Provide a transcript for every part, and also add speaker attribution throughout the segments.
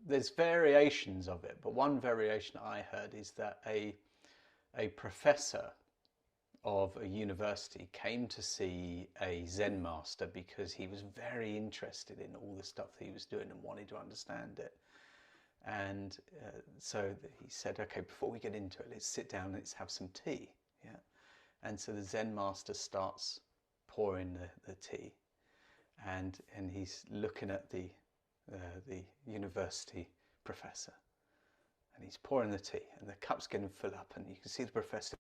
Speaker 1: there's variations of it, but one variation I heard is that a professor of a university came to see a Zen master because he was very interested in all the stuff that he was doing and wanted to understand it. And so he said, okay, before we get into it, let's sit down and let's have some tea. Yeah. And so the Zen master starts pouring the tea, and he's looking at the university professor, and he's pouring the tea, and the cup's getting full up, and you can see the professor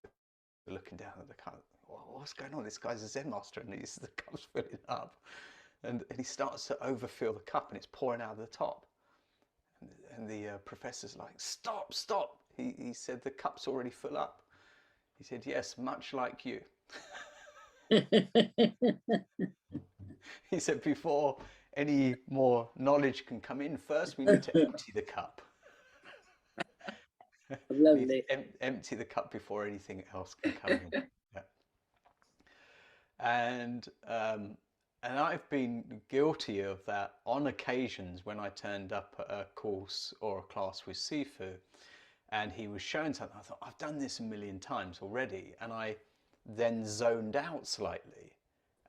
Speaker 1: looking down at the cup. What's going on? This guy's a Zen master, and the cup's filling up, and he starts to overfill the cup, and it's pouring out of the top. And the professor's like, stop, stop. He said, the cup's already full up. He said, yes, much like you. He said, before any more knowledge can come in, first we need to empty the cup.
Speaker 2: Lovely.
Speaker 1: Empty the cup before anything else can come in. Yeah. And I've been guilty of that on occasions when I turned up at a course or a class with Sifu, and he was showing something. I thought, I've done this a million times already, and I then zoned out slightly,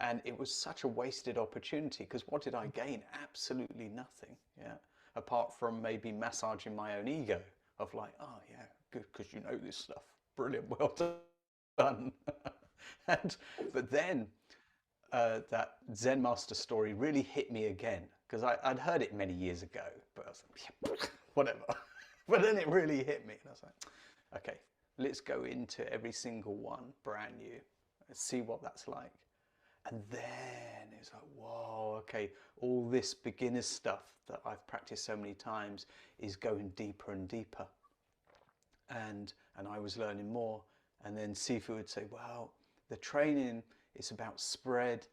Speaker 1: and it was such a wasted opportunity, because what did I gain? Absolutely nothing. Yeah, apart from maybe massaging my own ego of like, oh yeah, good, because you know this stuff. Brilliant, well done. But then that Zen master story really hit me again, because I'd heard it many years ago, but I was like, yeah, whatever. But then it really hit me, and I was like, okay, let's go into every single one brand new and see what that's like. And then it's like, whoa, okay, all this beginner stuff that I've practiced so many times is going deeper and deeper. And I was learning more. And then Sifu would say, well, the training is about spread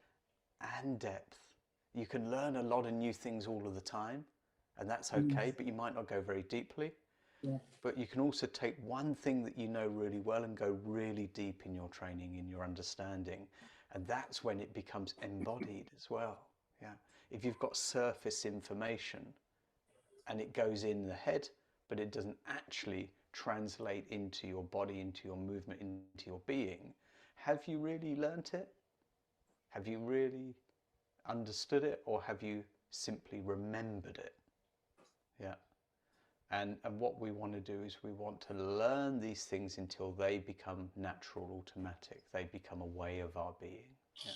Speaker 1: and depth. You can learn a lot of new things all of the time, and that's okay, but you might not go very deeply.
Speaker 2: Yeah.
Speaker 1: But you can also take one thing that you know really well and go really deep in your training, in your understanding. And that's when it becomes embodied as well. Yeah. If you've got surface information and it goes in the head, but it doesn't actually translate into your body, into your movement, into your being, have you really learnt it? Have you really understood it, or have you simply remembered it? Yeah. And what we want to do is we want to learn these things until they become natural, automatic. They become a way of our being. Yeah.